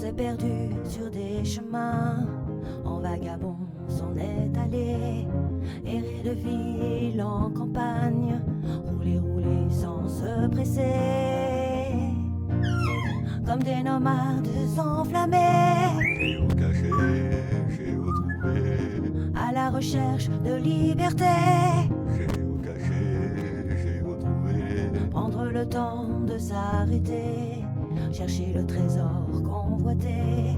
s'est perdu sur des chemins, en vagabond s'en est allé, errer de ville en campagne, rouler, rouler sans se presser, comme des nomades enflammés, Géocaché, géotrouvé, à la recherche de liberté. géocaché, géotrouvé, Prendre le temps de s'arrêter, chercher le trésor convoité.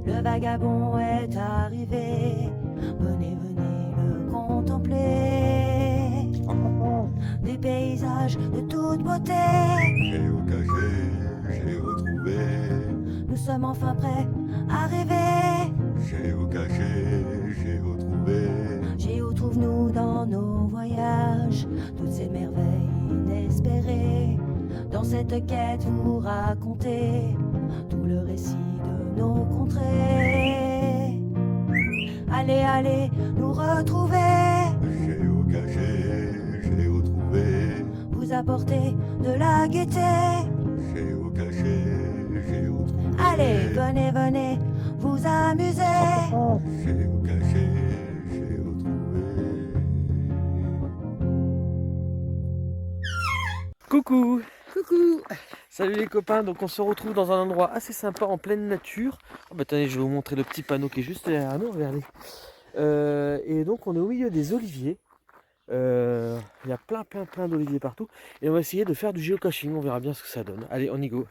Le vagabond est arrivé, venez, venez le contempler. Des paysages de toute beauté, géocaché, géotrouvé, nous sommes enfin prêts à rêver. géocaché, géotrouvé, Géo trouve-nous dans nos voyages, toutes ces merveilles inespérées. Dans cette quête vous racontez tout le récit de nos contrées. Allez, allez, nous retrouver, géocaché, géotrouvé, vous apporter de la gaieté. géocaché, géotrouvé, Allez, venez, venez, vous amuser. géocaché, géotrouvé. Coucou! Coucou. Salut les copains, donc on se retrouve dans un endroit assez sympa en pleine nature. Oh bah attendez, je vais vous montrer le petit panneau qui est juste derrière nous, regardez. Et donc on est au milieu des oliviers. Il y a plein d'oliviers partout. Et on va essayer de faire du géocaching, on verra bien ce que ça donne. Allez, on y go.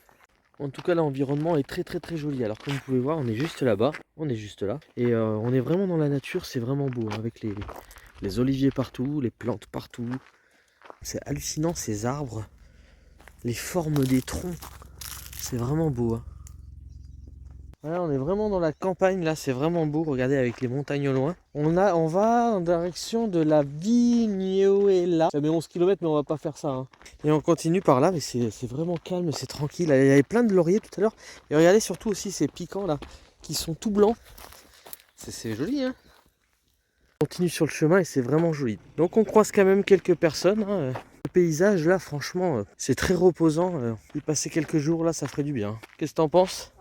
En tout cas, l'environnement est très joli. Alors comme vous pouvez voir, on est juste là-bas, on est juste là. Et on est vraiment dans la nature, c'est vraiment beau, hein, avec les oliviers partout, les plantes partout. C'est hallucinant ces arbres. Les formes des troncs, c'est vraiment beau. Hein. Voilà, on est vraiment dans la campagne, là, c'est vraiment beau. Regardez avec les montagnes au loin. On va en direction de la Vignola. Ça met 11 km, mais on va pas faire ça. Hein. Et on continue par là, mais c'est vraiment calme, c'est tranquille. Il y avait plein de lauriers tout à l'heure. Et regardez surtout aussi ces piquants là, qui sont tout blancs. C'est joli, hein. On continue sur le chemin et c'est vraiment joli. Donc on croise quand même quelques personnes. Hein. Le paysage là, franchement, c'est très reposant. Y passer quelques jours là, ça ferait du bien. Qu'est-ce que t'en penses?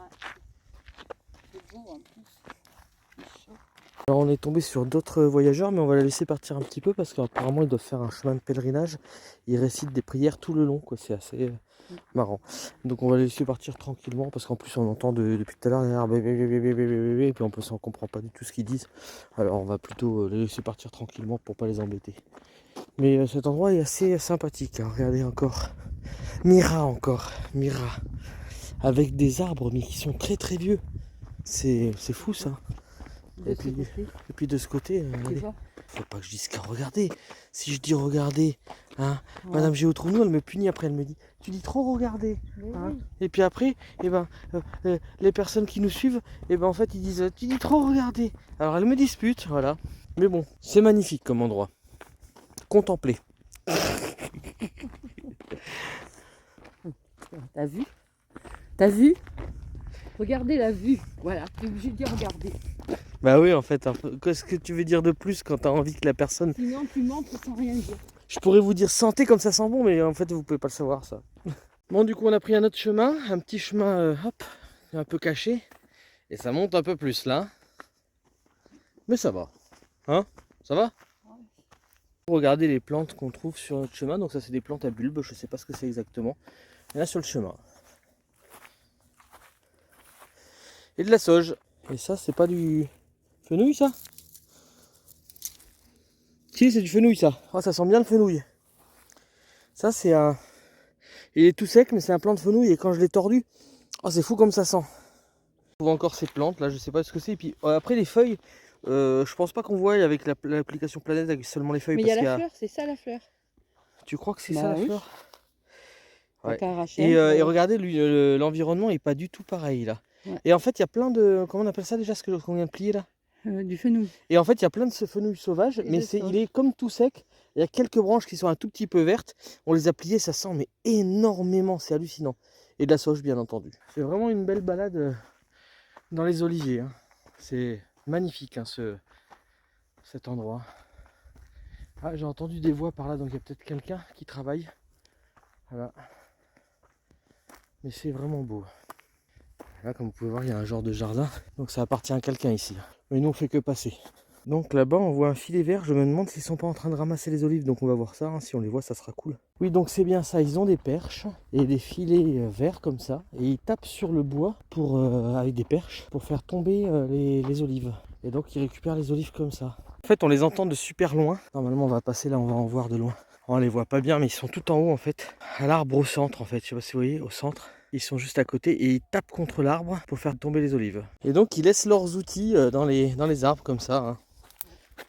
Alors on est tombé sur d'autres voyageurs, mais on va les laisser partir un petit peu parce qu'apparemment ils doivent faire un chemin de pèlerinage. Ils récitent des prières tout le long, quoi. C'est assez marrant. Donc on va les laisser partir tranquillement parce qu'en plus on entend depuis tout à l'heure derrière et puis en plus on comprend pas du tout ce qu'ils disent. Alors on va plutôt les laisser partir tranquillement pour pas les embêter. Mais cet endroit est assez sympathique. Hein. Regardez encore. Mira. Avec des arbres mais qui sont très vieux. C'est fou ça. Et puis de ce côté, faut pas que je dise qu'à regarder. Si je dis regarder, hein, ouais. Madame Géotrounou, elle me punit après, elle me dit tu dis trop regarder. Hein. Et puis après, les personnes qui nous suivent, en fait ils disent tu dis trop regarder. Alors elle me dispute, voilà. Mais bon, c'est magnifique comme endroit. Contempler. T'as vu? T'as vu? Regardez la vue. Voilà, t'es obligé de dire regarder. Bah oui, en fait, qu'est-ce que tu veux dire de plus quand t'as envie que la personne... Sinon tu montres sans rien dire. Je pourrais vous dire sentez comme ça sent bon, mais en fait vous pouvez pas le savoir ça. Bon, du coup on a pris un autre chemin, un petit chemin hop, un peu caché. Et ça monte un peu plus là. Mais ça va. Hein? Ça va? Regardez les plantes qu'on trouve sur notre chemin. Donc ça c'est des plantes à bulbes, je sais pas ce que c'est exactement. Et là sur le chemin. Et de la sauge. Et ça c'est pas du fenouil ça? Si, c'est du fenouil ça. Oh, ça sent bien le fenouil. Ça c'est un... Il est tout sec mais c'est un plant de fenouil et quand je l'ai tordu, oh c'est fou comme ça sent. On trouve encore ces plantes là, je sais pas ce que c'est. Et puis après les feuilles, je pense pas qu'on voit avec l'application Planète avec seulement les feuilles. Mais il y a la fleur, c'est ça la fleur. Tu crois que c'est ça la fleur? Ouais. Et regardez, l'environnement est pas du tout pareil là. Ouais. Et en fait, il y a plein de... Comment on appelle ça déjà, ce qu'on vient de plier là? Du fenouil. Et en fait, il y a plein de ce fenouil sauvage, mais il est comme tout sec. Il y a quelques branches qui sont un tout petit peu vertes. On les a pliées, ça sent mais énormément, c'est hallucinant. Et de la sauge, bien entendu. C'est vraiment une belle balade dans les oliviers. Hein. C'est magnifique hein, cet endroit. Ah, j'ai entendu des voix par là, donc il y a peut-être quelqu'un qui travaille. Voilà. Mais c'est vraiment beau. Là, comme vous pouvez voir, il y a un genre de jardin. Donc ça appartient à quelqu'un ici. Mais nous, on fait que passer. Donc là-bas, on voit un filet vert. Je me demande s'ils sont pas en train de ramasser les olives. Donc on va voir ça. Hein. Si on les voit, ça sera cool. Oui, donc c'est bien ça. Ils ont des perches et des filets verts comme ça. Et ils tapent sur le bois pour, avec des perches pour faire tomber les olives. Et donc ils récupèrent les olives comme ça. En fait, on les entend de super loin. Normalement, on va passer là, on va en voir de loin. On les voit pas bien, mais ils sont tout en haut en fait. À l'arbre au centre en fait. Je sais pas si vous voyez, au centre. Ils sont juste à côté et ils tapent contre l'arbre pour faire tomber les olives. Et donc ils laissent leurs outils dans les arbres comme ça. Hein.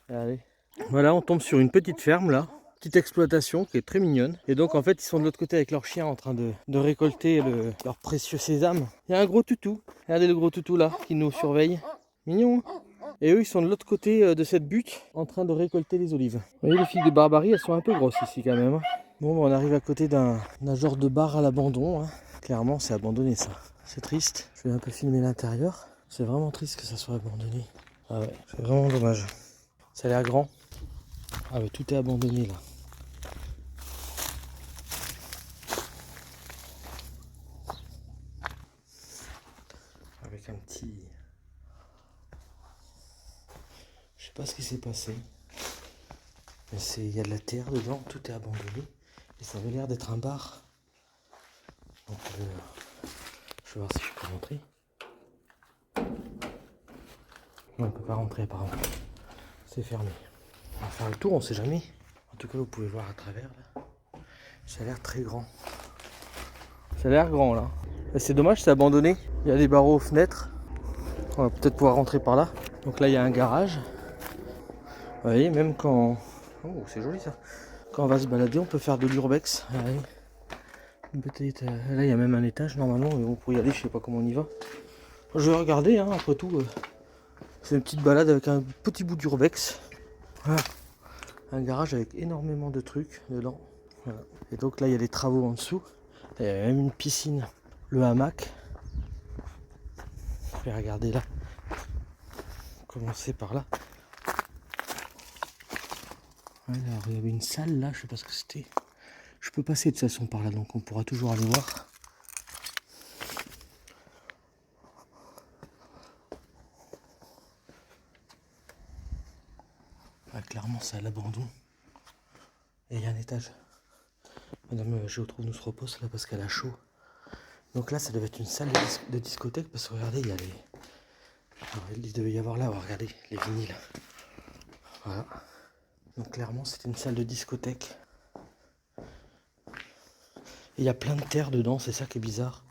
Allez. Voilà, on tombe sur une petite ferme là. Petite exploitation qui est très mignonne. Et donc en fait ils sont de l'autre côté avec leurs chiens en train de récolter leur précieux sésame. Il y a un gros toutou. Regardez le gros toutou là qui nous surveille. Mignon. Et eux ils sont de l'autre côté de cette butte en train de récolter les olives. Vous voyez les filles de Barbarie, elles sont un peu grosses ici quand même. Bon, on arrive à côté d'un genre de bar à l'abandon. Hein. Clairement c'est abandonné ça. C'est triste. Je vais un peu filmer l'intérieur. C'est vraiment triste que ça soit abandonné. Ah ouais, c'est vraiment dommage. Ça a l'air grand. Ah ouais, tout est abandonné là. Avec un petit... Je sais pas ce qui s'est passé. Mais il y a de la terre dedans, tout est abandonné. Et ça avait l'air d'être un bar. Donc je vais voir si je peux rentrer. Non, on peut pas rentrer apparemment. C'est fermé. On va faire le tour, on sait jamais. En tout cas, vous pouvez voir à travers là. Ça a l'air très grand. Ça a l'air grand là. C'est dommage, c'est abandonné. Il y a des barreaux aux fenêtres. On va peut-être pouvoir rentrer par là. Donc là, il y a un garage. Vous voyez, même quand... Oh, c'est joli ça. Quand on va se balader, on peut faire de l'urbex. Peut-être... Là, il y a même un étage normalement. Mais on pourrait y aller, je sais pas comment on y va. Je vais regarder, hein, après tout. C'est une petite balade avec un petit bout d'urbex. Voilà. Un garage avec énormément de trucs dedans. Voilà. Et donc là, il y a des travaux en dessous. Il y a même une piscine. Le hamac. Je vais regarder là. Commencer par là. Alors, il y avait une salle là, je sais pas ce que c'était. Je peux passer de toute façon par là, donc on pourra toujours aller voir. Ah, clairement, c'est à l'abandon. Et il y a un étage. Madame Géotrouve nous se repose là parce qu'elle a chaud. Donc là, ça devait être une salle de discothèque parce que regardez, il y a les... Alors, il devait y avoir là, regardez, les vinyles. Voilà. Donc clairement, c'était une salle de discothèque. Et il y a plein de terre dedans, c'est ça qui est bizarre.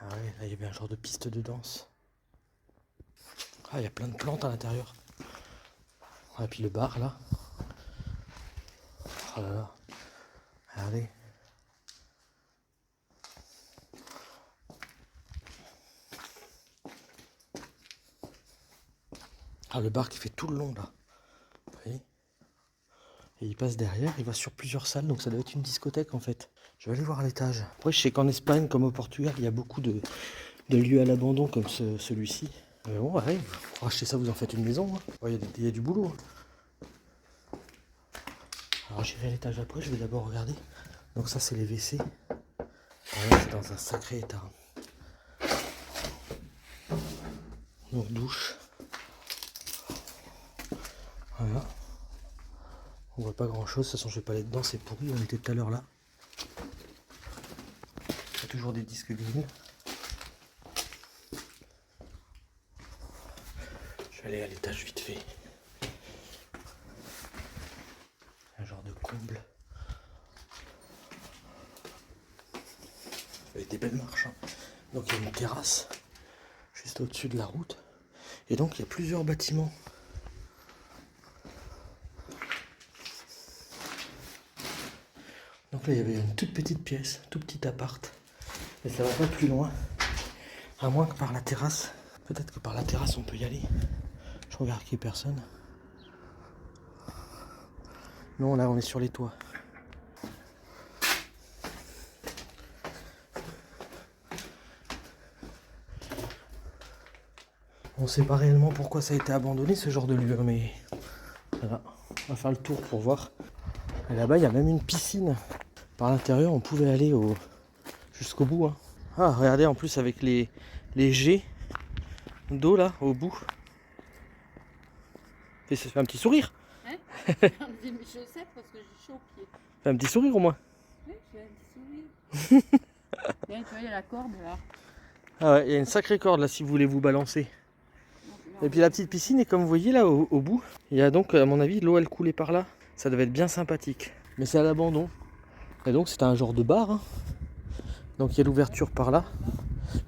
Ah ouais, là, il y avait un genre de piste de danse. Ah, il y a plein de plantes à l'intérieur. Ah, et puis le bar là. Oh là là. Regardez. Ah, le bar qui fait tout le long là. Vous voyez ? Et il passe derrière, il va sur plusieurs salles, donc ça doit être une discothèque en fait. Je vais aller voir à l'étage. Après, je sais qu'en Espagne, comme au Portugal, il y a beaucoup de lieux à l'abandon comme celui-ci. Mais bon, ouais, pour acheter ça, vous en faites une maison. Hein. Ouais, il y a du boulot. Hein. Alors j'irai à l'étage après, je vais d'abord regarder. Donc ça, c'est les WC. Ah ouais, c'est dans un sacré état. Donc douche. Voilà. On voit pas grand chose, de toute façon je vais pas aller dedans, c'est pourri, on était tout à l'heure là. Il y a toujours des disques vinyles. Je vais aller à l'étage vite fait. Un genre de comble. Avec des belles marches. Hein. Donc il y a une terrasse juste au-dessus de la route. Et donc il y a plusieurs bâtiments. Donc là il y avait une toute petite pièce, tout petit appart. Et ça va pas plus loin. À moins que par la terrasse. Peut-être que par la terrasse on peut y aller. Je regarde qu'il n'y ait personne. Non, là on est sur les toits. On ne sait pas réellement pourquoi ça a été abandonné ce genre de lieu, mais voilà. On va faire le tour pour voir. Et là-bas il y a même une piscine. Par l'intérieur on pouvait aller jusqu'au bout. Hein. Ah, regardez en plus avec les jets d'eau là au bout. Et ça fait un petit sourire. Hein? J'ai mes chaussettes parce que j'ai chaud aux pieds. Fait un petit sourire au moins. Oui, j'ai un petit sourire. Tiens, tu vois, il y a la corde là. Ah ouais, il y a une sacrée corde là si vous voulez vous balancer. Et puis la petite piscine, et comme vous voyez là au bout, il y a donc à mon avis l'eau elle coulait par là. Ça devait être bien sympathique. Mais c'est à l'abandon. Et donc c'était un genre de bar. Hein. Donc il y a l'ouverture par là.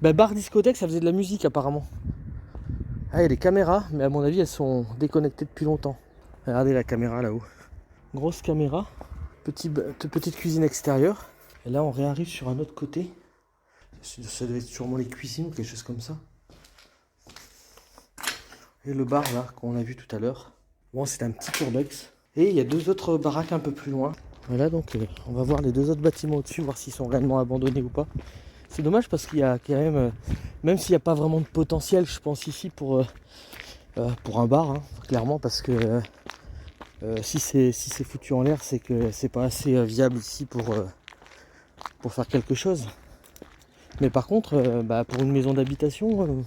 Bah, bar discothèque, ça faisait de la musique apparemment. Ah, il y a des caméras, mais à mon avis elles sont déconnectées depuis longtemps. Regardez la caméra là-haut. Grosse caméra, petite cuisine extérieure. Et là on réarrive sur un autre côté. Ça doit être sûrement les cuisines ou quelque chose comme ça. Et le bar là qu'on a vu tout à l'heure. Bon, c'est un petit urbex. Et il y a 2 autres baraques un peu plus loin. Voilà, donc on va voir les 2 autres bâtiments au-dessus, voir s'ils sont réellement abandonnés ou pas. C'est dommage parce qu'il y a quand même s'il n'y a pas vraiment de potentiel, je pense ici pour un bar, hein, clairement, parce que si c'est foutu en l'air, c'est que c'est pas assez viable ici pour faire quelque chose. Mais par contre, pour une maison d'habitation,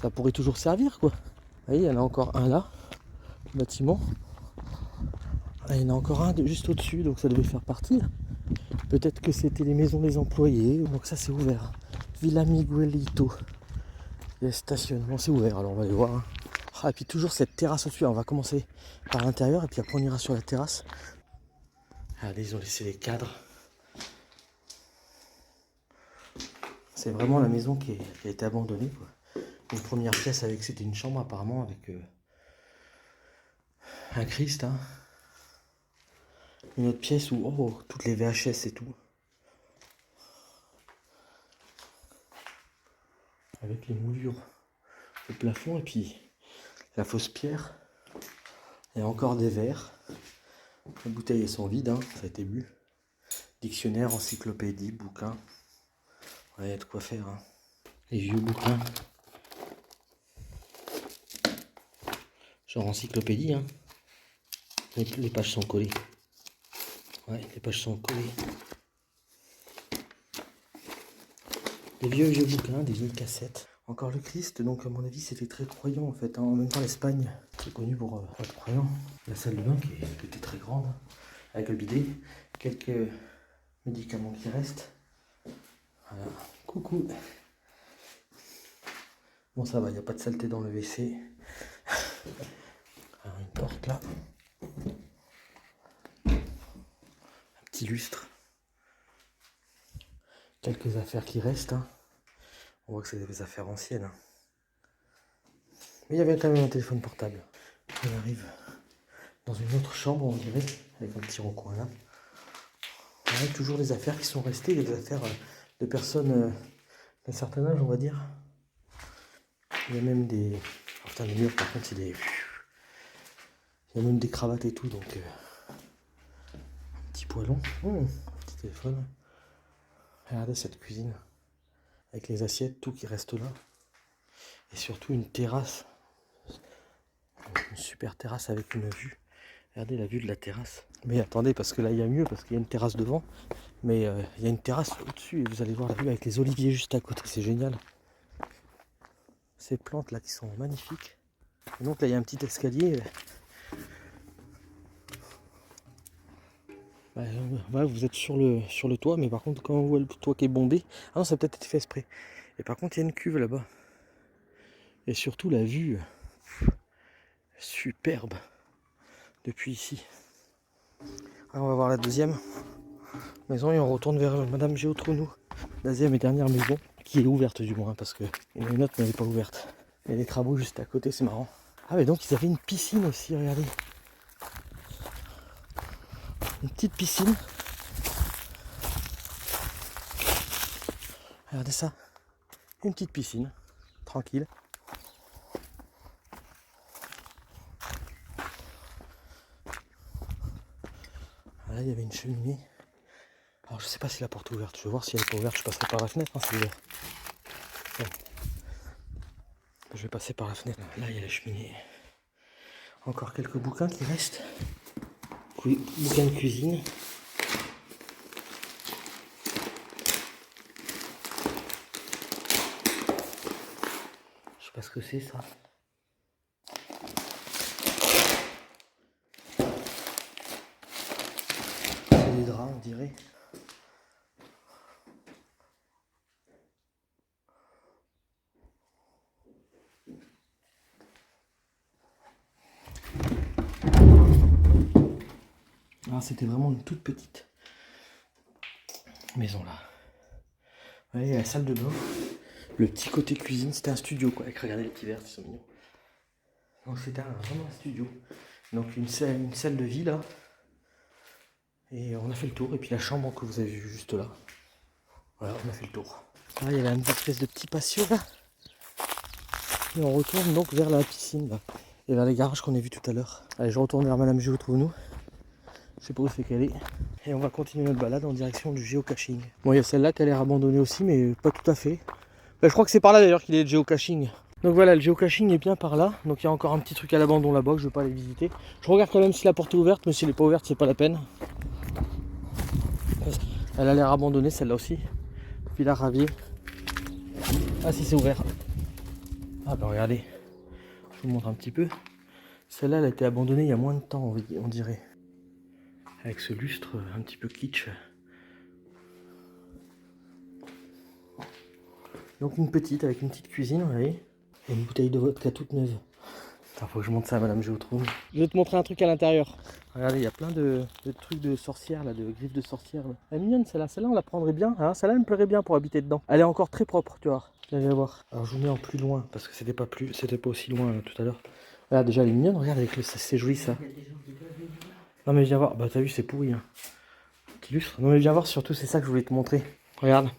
ça pourrait toujours servir, quoi. Vous voyez, il y en a encore un là, bâtiment. Ah, il y en a encore un juste au-dessus, donc ça devait faire partie. Peut-être que c'était les maisons des employés, donc ça c'est ouvert. Villa Miguelito. Les stationnements, c'est ouvert, alors on va aller voir. Hein. Ah, et puis toujours cette terrasse au-dessus, on va commencer par l'intérieur et puis après on ira sur la terrasse. Regardez, ils ont laissé les cadres. C'est vraiment la maison qui a été abandonnée, quoi. Une première pièce avec, c'était une chambre apparemment avec un Christ. Hein. Une autre pièce où toutes les VHS et tout. Avec les moulures au plafond et puis la fausse pierre. Il y a encore des verres. Les bouteilles elles sont vides, hein, ça a été bu. Dictionnaire, encyclopédie, bouquin. Ouais, il y a de quoi faire. Hein. Les vieux bouquins. Genre encyclopédie, hein. Les pages sont collées. Ouais, les pages sont collées. Des vieux bouquins, des vieilles cassettes. Encore le Christ, donc à mon avis c'était très croyant en fait. Hein. En même temps l'Espagne, c'est connu pour être croyant. La salle de bain qui était très grande, avec le bidet. Quelques médicaments qui restent. Voilà, coucou. Bon ça va, il n'y a pas de saleté dans le WC. Alors, une porte là. Un petit lustre. Quelques affaires qui restent. Hein. On voit que c'est des affaires anciennes. Hein. Mais il y avait quand même un téléphone portable. On arrive dans une autre chambre, on dirait, avec un petit recoin là. On a toujours des affaires qui sont restées, des affaires de personnes d'un certain âge, on va dire. Il y a même des... Oh, putain, les murs, par contre, il y a même des cravates et tout, donc... Un petit poêlon. Un petit téléphone. Regardez cette cuisine. Avec les assiettes, tout qui reste là. Et surtout une terrasse. Une super terrasse avec une vue. Regardez la vue de la terrasse. Mais attendez, parce que là il y a mieux, parce qu'il y a une terrasse devant. Mais il y a une terrasse au-dessus et vous allez voir la vue avec les oliviers juste à côté. C'est génial. Ces plantes là qui sont magnifiques. Et donc là il y a un petit escalier. Ouais, vous êtes sur le toit, mais par contre quand on voit le toit qui est bondé, ah non, ça a peut-être été fait exprès. Et par contre il y a une cuve là-bas. Et surtout la vue superbe depuis ici. Alors on va voir la deuxième maison et on retourne vers Madame Géotrounou. Deuxième et dernière maison qui est ouverte du moins, parce qu'il y en a une autre mais elle n'est pas ouverte. Il y a des travaux juste à côté, c'est marrant. Ah mais donc ils avaient une piscine aussi, regardez. Une petite piscine. Regardez ça. Une petite piscine. Tranquille. Là, il y avait une cheminée. Alors, je sais pas si la porte est ouverte. Je vais voir si elle est pas ouverte. Je passerai par la fenêtre. Hein, c'est ouvert. Bon. Je vais passer par la fenêtre. Là, il y a la cheminée. Encore quelques bouquins qui restent. Oui, bouquins de cuisine. que c'est ça? C'est des draps, on dirait. Ah, c'était vraiment une toute petite maison là. Ouais, la salle de bain. Le petit côté cuisine, c'était un studio quoi. Avec, regardez les petits verres, ils sont mignons. Donc c'était vraiment un studio. Donc une salle de vie là. Et on a fait le tour. Et puis la chambre que vous avez vue juste là. Voilà, on a fait le tour. Là, il y avait une espèce de petit patio là. Et on retourne donc vers la piscine là. Et vers les garages qu'on a vus tout à l'heure. Allez, je retourne vers Madame Géo, trouve-nous. Je sais pas où c'est qu'elle est. Et on va continuer notre balade en direction du géocaching. Bon, il y a celle-là qui a l'air abandonnée aussi, mais pas tout à fait. Ben, je crois que c'est par là d'ailleurs qu'il est le géocaching. Donc voilà, le géocaching est bien par là. Donc il y a encore un petit truc à l'abandon là-bas que je vais pas aller visiter. Je regarde quand même si la porte est ouverte, mais si elle n'est pas ouverte, c'est pas la peine. Elle a l'air abandonnée celle-là aussi. Puis la ravier. Ah si, c'est ouvert. Ah ben regardez. Je vous montre un petit peu. Celle-là, elle a été abandonnée il y a moins de temps, on dirait. Avec ce lustre un petit peu kitsch. Donc une petite, avec une petite cuisine, vous voyez. Et une bouteille de vodka toute neuve. Attends, faut que je montre ça à Madame Géotrouve. Je vais te montrer un truc à l'intérieur. Regardez, il y a plein de trucs de sorcières là, de griffes de sorcières. Là. Elle est mignonne celle-là, on la prendrait bien. Hein, celle-là elle me plairait bien pour habiter dedans. Elle est encore très propre, tu vois. Vous allez voir. Alors je vous mets en plus loin, parce que c'était pas aussi loin tout à l'heure. Là déjà elle est mignonne, regarde avec c'est joli ça. Non mais viens voir, bah t'as vu c'est pourri hein. Petit lustre. Non mais viens voir surtout, c'est ça que je voulais te montrer. Regarde.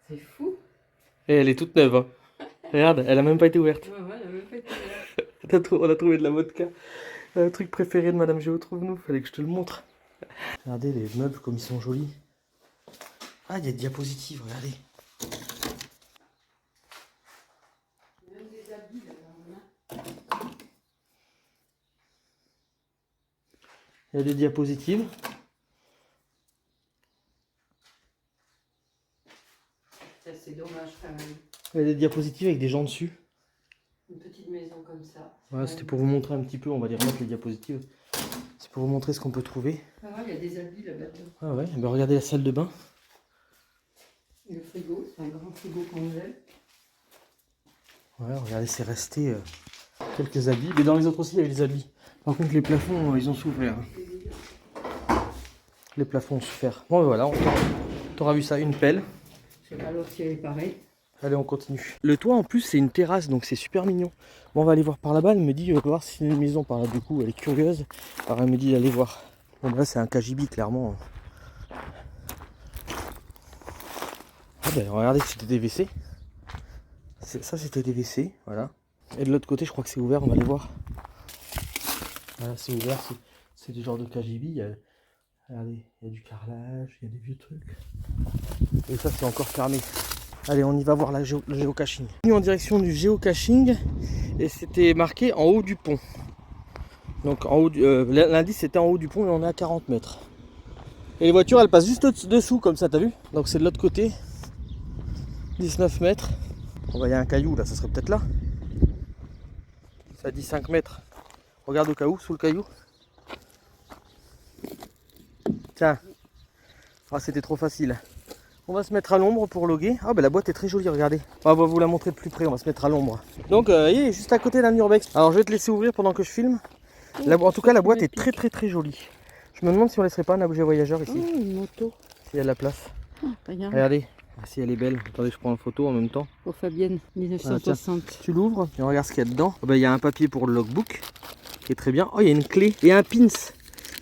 C'est fou. Et elle est toute neuve hein. Regarde, elle a même pas été ouverte. Ouais, elle a même pas été ouverte. On a trouvé de la vodka. Le truc préféré de Madame Géo, trouve-nous. Fallait que je te le montre. Regardez les meubles comme ils sont jolis. Ah, il y a des diapositives, regardez. Même des habits là. Il y a des diapositives. Ça c'est dommage quand même. Il y a des diapositives avec des gens dessus. Une petite maison comme ça. Voilà, c'était pour vous montrer un petit peu, on va les remettre les diapositives. C'est pour vous montrer ce qu'on peut trouver. Ah ouais, il y a des habits là-bas. Ah ouais, ben regardez la salle de bain. Et le frigo, c'est un grand frigo congèle. Ouais, regardez, c'est resté quelques habits. Mais dans les autres aussi, il y avait des habits. Par contre, les plafonds, ils ont souffert. Les plafonds ont souffert. Bon, ben voilà, t'auras vu ça, une pelle. Je sais pas l'autre si elle est pareille. Allez, on continue. Le toit, en plus, c'est une terrasse, donc c'est super mignon. Bon, on va aller voir par là-bas. Elle me dit, voir si c'est une maison par là. Du coup, elle est curieuse. Alors, elle me dit d'aller voir. Bon, là, c'est un KGB, clairement. Ah, ben, regardez, c'était des WC. Ça, c'était des WC, voilà. Et de l'autre côté, je crois que c'est ouvert, on va aller voir. Voilà, c'est ouvert, c'est du genre de KGB. Regardez, il y a du carrelage, il y a des vieux trucs. Et ça, c'est encore fermé. Allez, on y va voir le géocaching. On est en direction du géocaching et c'était marqué en haut du pont. Donc en haut l'indice c'était en haut du pont et on est à 40 mètres. Et les voitures elles passent juste dessous comme ça, t'as vu? Donc c'est de l'autre côté. 19 mètres. On va y a un caillou là, ça serait peut-être là. Ça dit 5 mètres. Regarde au cas où, sous le caillou. Tiens. Ah, c'était trop facile. On va se mettre à l'ombre pour loguer. Ah ben la boîte est très jolie, regardez. On va vous la montrer de plus près, on va se mettre à l'ombre. Donc il est juste à côté d'un urbex. Alors je vais te laisser ouvrir pendant que je filme. En tout cas la boîte est très très très jolie. Je me demande si on laisserait pas un objet voyageur ici. Oh, une moto. S'il y a de la place. Oh, regarde. Regardez, si elle est belle. Attendez, je prends une photo en même temps. Pour Fabienne, 1960. Ah, tu l'ouvres et on regarde ce qu'il y a dedans. Oh, ben, il y a un papier pour le logbook qui est très bien. Oh, il y a une clé et un pins.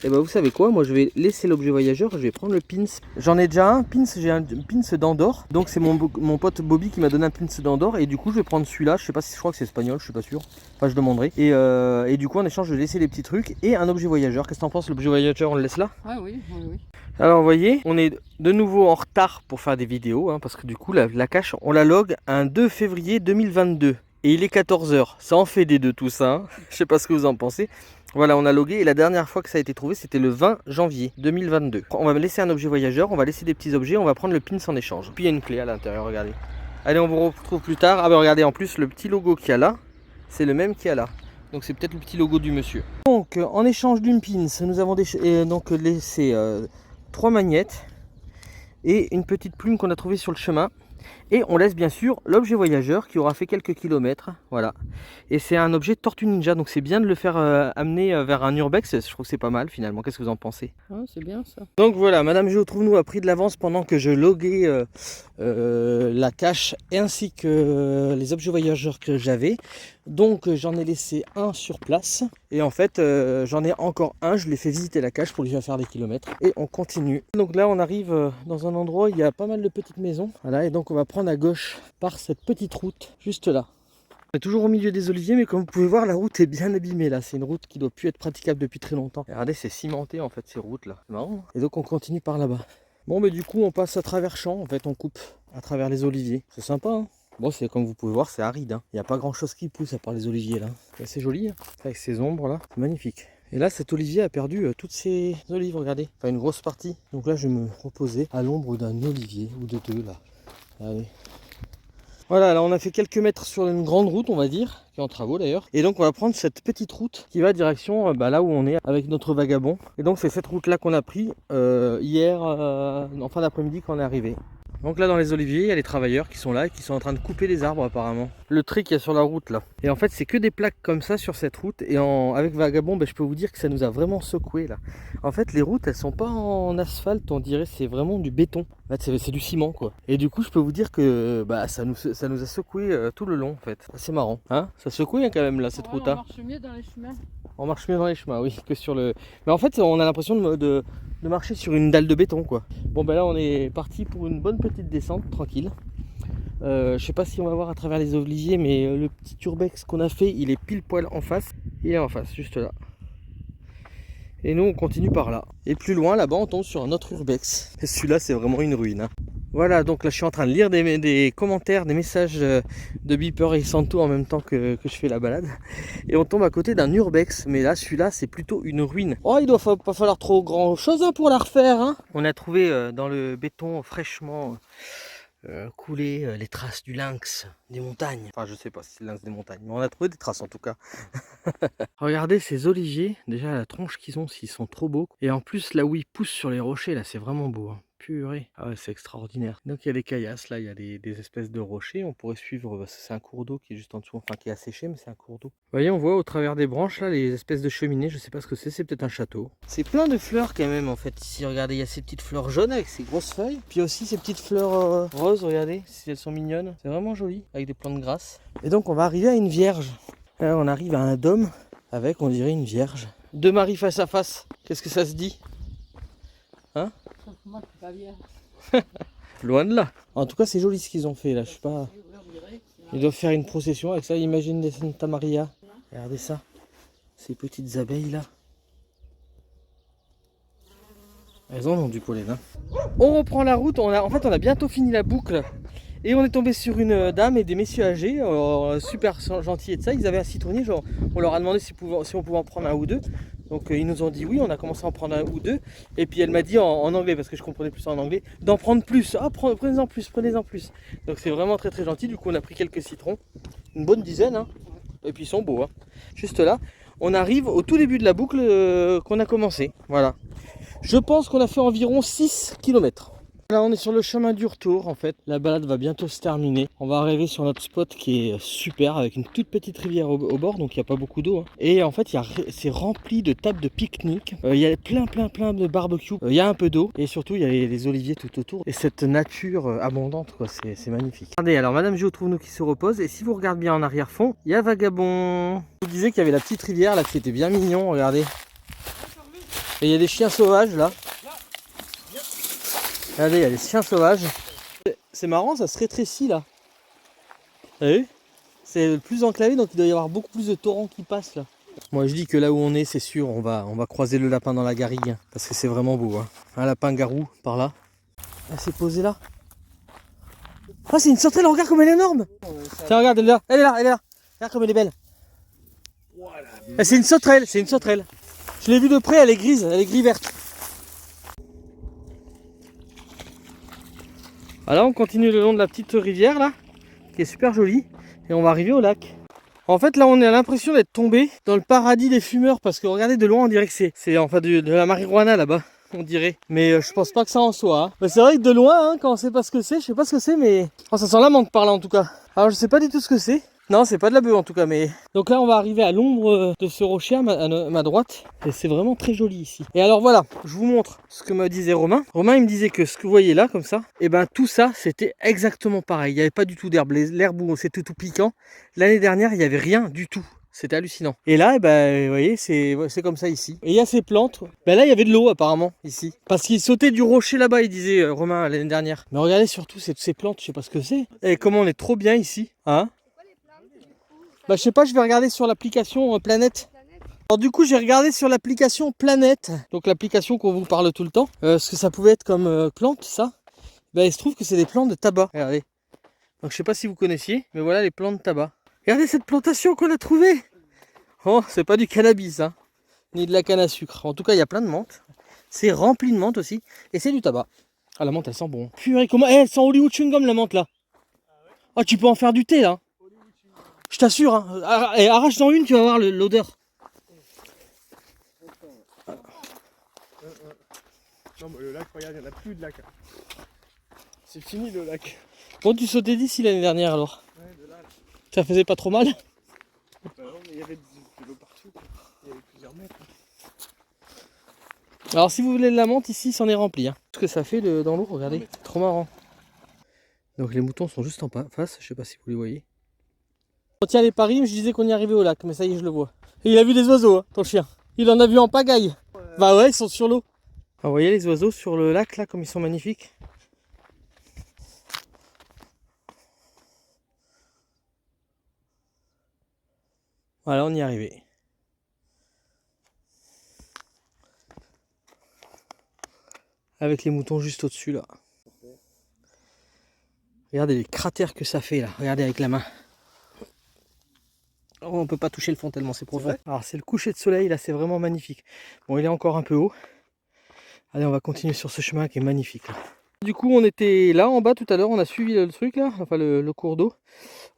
Et bah vous savez quoi, moi je vais laisser l'objet voyageur, je vais prendre le pins. J'en ai déjà un pins, j'ai un pins d'Andorre. Donc c'est mon pote Bobby qui m'a donné un pins d'Andorre. Et du coup je vais prendre celui-là, je sais pas si je crois que c'est espagnol, je suis pas sûr. Enfin je demanderai. Et du coup en échange je vais laisser les petits trucs et un objet voyageur. Qu'est-ce que t'en penses, l'objet voyageur on le laisse là? Ah oui, oui, oui. Alors vous voyez, on est de nouveau en retard pour faire des vidéos. Hein, parce que du coup la cache, on la log un 2 février 2022. Et il est 14 h. Ça en fait des deux tout ça. Hein. Je sais pas ce que vous en pensez. Voilà, on a logué et la dernière fois que ça a été trouvé, c'était le 20 janvier 2022. On va laisser un objet voyageur, on va laisser des petits objets, on va prendre le pins en échange. Puis il y a une clé à l'intérieur, regardez. Allez, on vous retrouve plus tard. Ah bah regardez, en plus le petit logo qu'il y a là, c'est le même qu'il y a là. Donc c'est peut-être le petit logo du monsieur. Donc en échange d'une pins, nous avons donc laissé 3 magnettes et une petite plume qu'on a trouvée sur le chemin. Et on laisse bien sûr l'objet voyageur qui aura fait quelques kilomètres. Voilà. Et c'est un objet Tortue Ninja, donc c'est bien de le faire amener vers un urbex. Je trouve que c'est pas mal finalement. Qu'est-ce que vous en pensez? Ah, c'est bien ça. Donc voilà, Madame Géo Trouve-nous a pris de l'avance pendant que je loguais la cache ainsi que les objets voyageurs que j'avais. Donc j'en ai laissé un sur place et en fait j'en ai encore un, je l'ai fait visiter la cache pour lui faire des kilomètres et on continue. Donc là on arrive dans un endroit où il y a pas mal de petites maisons, voilà, et donc on va prendre à gauche par cette petite route juste là. On est toujours au milieu des oliviers, mais comme vous pouvez voir la route est bien abîmée là, c'est une route qui doit plus être praticable depuis très longtemps. Et regardez, c'est cimenté en fait ces routes là, c'est marrant. Et donc on continue par là-bas. Bon mais du coup on passe à travers champs, en fait on coupe à travers les oliviers, c'est sympa hein. Bon, c'est comme vous pouvez voir, c'est aride. Hein. Il n'y a pas grand chose qui pousse à part les oliviers là. C'est assez joli, hein. Avec ces ombres là, c'est magnifique. Et là, cet olivier a perdu toutes ses olives, regardez. Enfin, une grosse partie. Donc là, je vais me reposer à l'ombre d'un olivier ou de deux là. Allez. Voilà, là on a fait quelques mètres sur une grande route, on va dire, qui est en travaux d'ailleurs. Et donc on va prendre cette petite route qui va direction là où on est avec notre vagabond. Et donc c'est cette route là qu'on a pris hier en fin d'après-midi quand on est arrivé. Donc là dans les oliviers, il y a les travailleurs qui sont là et qui sont en train de couper les arbres apparemment. Le trait qu'il y a sur la route là. Et en fait c'est que des plaques comme ça sur cette route. Et avec Vagabond, je peux vous dire que ça nous a vraiment secoué là. En fait les routes elles sont pas en asphalte, on dirait c'est vraiment du béton. En fait c'est du ciment quoi. Et du coup je peux vous dire que ça nous a secoué tout le long en fait. C'est marrant. Hein, ça secoue quand même là cette route. On marche mieux dans les chemins. On marche mieux dans les chemins, oui, que sur le... Mais en fait on a l'impression de marcher sur une dalle de béton quoi. Bon là on est parti pour une bonne petite descente tranquille. Je sais pas si on va voir à travers les oliviers, mais le petit urbex qu'on a fait il est pile poil en face. Il est en face, juste là. Et nous on continue par là. Et plus loin là-bas on tombe sur un autre urbex. Et celui-là c'est vraiment une ruine hein. Voilà, donc là je suis en train de lire des commentaires, des messages de Beeper et Santo en même temps que je fais la balade. Et on tombe à côté d'un urbex, mais là celui-là c'est plutôt une ruine. Oh, il doit pas falloir trop grand chose hein, pour la refaire hein. On a trouvé dans le béton fraîchement coulé les traces du lynx des montagnes. Enfin je sais pas si c'est le lynx des montagnes, mais on a trouvé des traces en tout cas. Regardez ces oliviers, déjà la tronche qu'ils ont, s'ils sont trop beaux. Et en plus là où ils poussent sur les rochers, là c'est vraiment beau hein. Purée. Ah ouais, c'est extraordinaire. Donc il y a des caillasses, là il y a des espèces de rochers. On pourrait suivre, c'est un cours d'eau qui est juste en dessous, enfin qui est asséché, mais c'est un cours d'eau. Vous voyez, on voit au travers des branches là les espèces de cheminées, je sais pas ce que c'est peut-être un château. C'est plein de fleurs quand même en fait. Ici, regardez, il y a ces petites fleurs jaunes avec ces grosses feuilles. Puis aussi ces petites fleurs roses, regardez, si elles sont mignonnes. C'est vraiment joli, avec des plantes grasses. Et donc on va arriver à une vierge. Là, on arrive à un dôme avec, on dirait, une vierge. Deux maris face à face, qu'est-ce que ça se dit? Hein? Moi, je suis pas bien. Loin de là. En tout cas, c'est joli ce qu'ils ont fait là. Je sais pas. Ils doivent faire une procession avec ça. Imagine des Santa Maria. Regardez ça. Ces petites abeilles là. Elles en ont du pollen. Hein. On reprend la route. On a bientôt fini la boucle. Et on est tombé sur une dame et des messieurs âgés, super gentils et de ça. Ils avaient un citronnier. Genre, on leur a demandé si on pouvait en prendre un ou deux. Donc ils nous ont dit oui, on a commencé à en prendre un ou deux. Et puis elle m'a dit en anglais, parce que je comprenais plus ça en anglais, d'en prendre plus. Ah, prenez-en plus, prenez-en plus. Donc c'est vraiment très très gentil. Du coup on a pris quelques citrons, une bonne dizaine. Hein. Et puis ils sont beaux. Hein. Juste là, on arrive au tout début de la boucle qu'on a commencé. Voilà. Je pense qu'on a fait environ 6 km. Là on est sur le chemin du retour en fait, la balade va bientôt se terminer. On va arriver sur notre spot qui est super avec une toute petite rivière au bord, donc il n'y a pas beaucoup d'eau. Hein. Et en fait c'est rempli de tables de pique-nique, il y a plein de barbecues, il y a un peu d'eau et surtout il y a les oliviers tout autour. Et cette nature abondante quoi, c'est magnifique. Regardez, alors Madame Géo Trouve-nous qui se repose et si vous regardez bien en arrière-fond, il y a Vagabond. Je vous disais qu'il y avait la petite rivière là qui était bien mignon, regardez. Et il y a des chiens sauvages là. Regardez, il y a des chiens sauvages. C'est marrant, ça se rétrécit là. Vous avez vu? C'est le plus enclavé, donc il doit y avoir beaucoup plus de torrents qui passent là. Moi je dis que là où on est, c'est sûr, on va croiser le lapin dans la garrigue. Hein, parce que c'est vraiment beau. Hein. Un lapin-garou par là. Elle s'est posée là. Ah, c'est une sauterelle, regarde comme elle est énorme. Tiens, regarde, elle est là, elle est là, elle est là. Regarde comme elle est belle. C'est une sauterelle, c'est une sauterelle. Je l'ai vue de près, elle est grise verte. Voilà, on continue le long de la petite rivière là. qui est super joli. Et on va arriver au lac. En fait, là, on a l'impression d'être tombé dans le paradis des fumeurs. Parce que regardez, de loin, on dirait que c'est enfin de la marijuana là-bas. On dirait. Mais je pense pas que ça en soit. Hein. Mais c'est vrai que de loin, hein, quand on sait pas ce que c'est, je sais pas ce que c'est, mais... Oh, ça sent la menthe par là en tout cas. Alors je sais pas du tout ce que c'est. Non, c'est pas de la bœuf en tout cas, mais... Donc là, on va arriver à l'ombre de ce rocher à ma droite. Et c'est vraiment très joli ici. Et alors voilà, je vous montre ce que me disait Romain. Romain, il me disait que ce que vous voyez là, comme ça, et ben tout ça, c'était exactement pareil. Il n'y avait pas du tout d'herbe. L'herbe où c'était tout piquant. L'année dernière, il n'y avait rien du tout. C'était hallucinant. Et là, vous voyez, c'est comme ça ici. Et il y a ces plantes. Ben là, il y avait de l'eau apparemment ici. Parce qu'il sautait du rocher là-bas, il disait Romain l'année dernière. Mais regardez surtout ces plantes, je sais pas ce que c'est. Et comment on est trop bien ici. Hein? Bah je sais pas, je vais regarder sur l'application Planète. Alors du coup j'ai regardé sur l'application Planète, donc l'application qu'on vous parle tout le temps, ce que ça pouvait être comme plante ça. Bah il se trouve que c'est des plantes de tabac, regardez. Donc je sais pas si vous connaissiez, mais voilà les plantes de tabac. Regardez cette plantation qu'on a trouvée. Oh c'est pas du cannabis hein, ni de la canne à sucre. En tout cas il y a plein de menthes. C'est rempli de menthe aussi, et c'est du tabac. Ah la menthe elle sent bon. Purée comment, elle sent Hollywood chewing gum la menthe là. Ah tu peux en faire du thé là. Je t'assure, hein. Arrache-en une, tu vas voir l'odeur. Non, mais le lac, regarde, il n'y en a plus de lac. C'est fini le lac. Bon, tu sautais d'ici l'année dernière alors. Ouais, de là. Ça faisait pas trop mal? Bah non, mais il y avait de l'eau partout. Quoi. Il y avait plusieurs mètres. Alors, si vous voulez de la menthe, ici, c'en est rempli. Hein. Ce que ça fait dans l'eau, regardez. Non, mais... Trop marrant. Donc, les moutons sont juste en face. Je sais pas si vous les voyez. On tient les paris, je disais qu'on y arrivait au lac, mais ça y est, je le vois. Et il a vu des oiseaux, hein, ton chien. Il en a vu en pagaille. Bah ouais, ils sont sur l'eau. Vous voyez les oiseaux sur le lac, là, comme ils sont magnifiques. Voilà, on y est arrivé. Avec les moutons juste au-dessus, là. Regardez les cratères que ça fait, là. Regardez avec la main. Oh, on peut pas toucher le fond tellement c'est profond. Alors c'est le coucher de soleil, là c'est vraiment magnifique. Bon il est encore un peu haut. Allez on va continuer sur ce chemin qui est magnifique là. Du coup on était là en bas tout à l'heure, on a suivi le truc là, enfin le cours d'eau.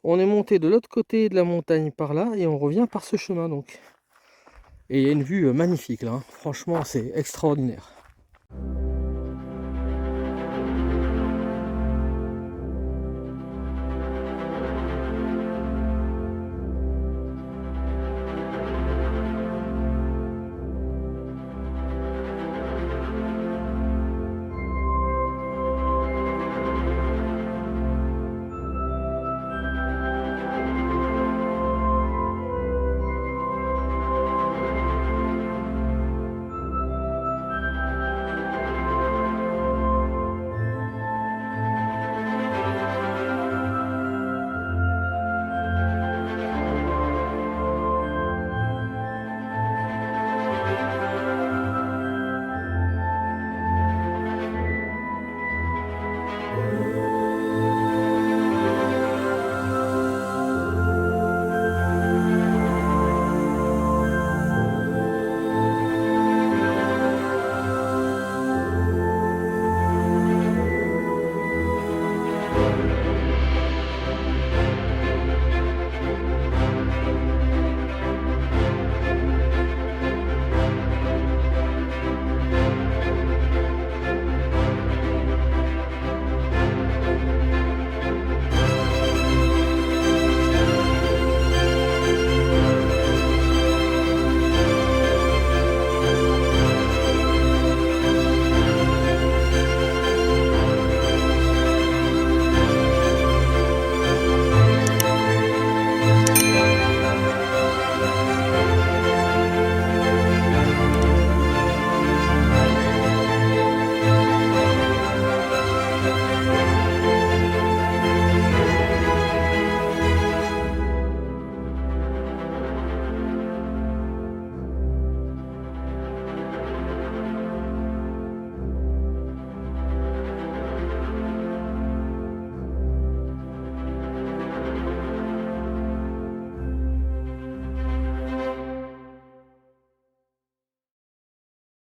On est monté de l'autre côté de la montagne par là et on revient par ce chemin donc. Et il y a une vue magnifique là, hein. Franchement c'est extraordinaire.